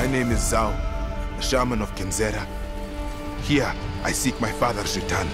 name is Zhao, the shaman of Kenzera. Here, I seek my father's return.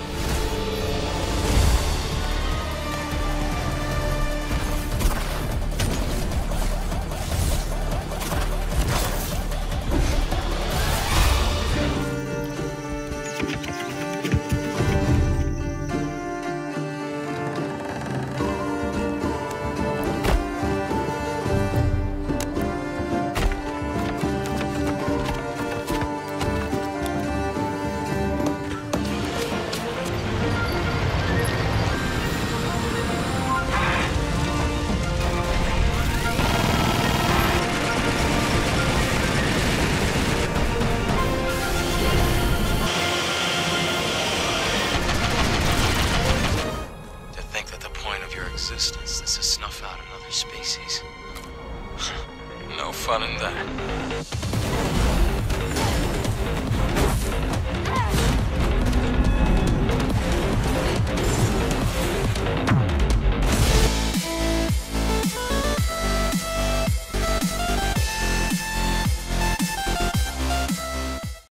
Existence is to snuff out another species. No fun in that.